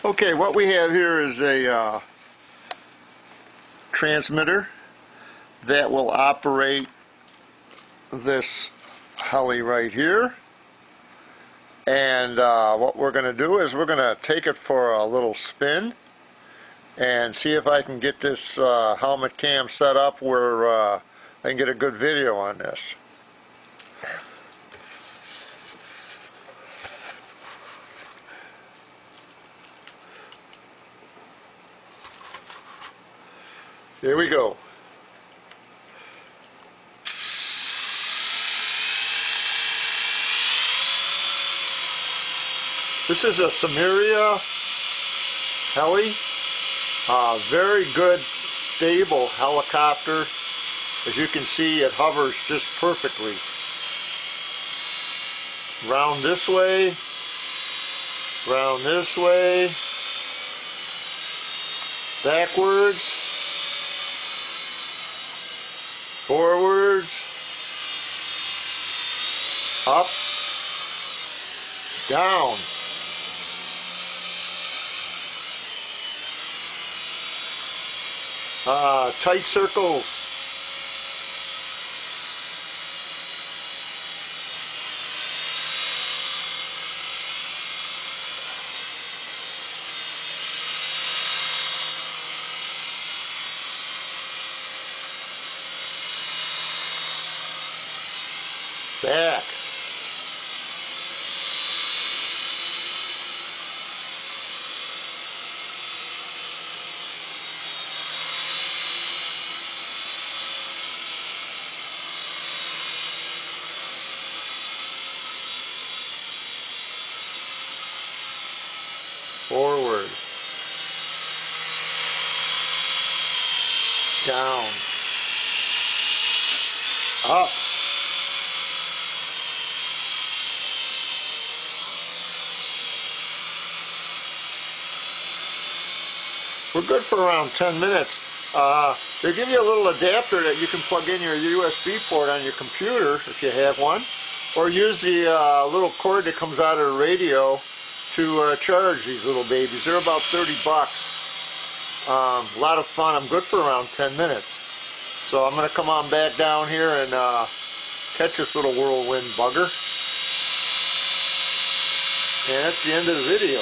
Okay, what we have here is a transmitter that will operate this heli right here. And what we're going to do is we're going to take it for a little spin and see if I can get this helmet cam set up where I can get a good video on this. Here we go. This is a Samaria heli. Very good, stable helicopter. As you can see, it hovers just perfectly. Round this way, round this way, backwards, forwards, up, down. Tight circles. Back. Forward. Down. Up. We're good for around 10 minutes. They give you a little adapter that you can plug in your USB port on your computer if you have one, or use the little cord that comes out of the radio to charge these little babies. They're about 30 bucks. A lot of fun. I'm good for around 10 minutes. So I'm going to come on back down here and catch this little whirlwind bugger. And that's the end of the video.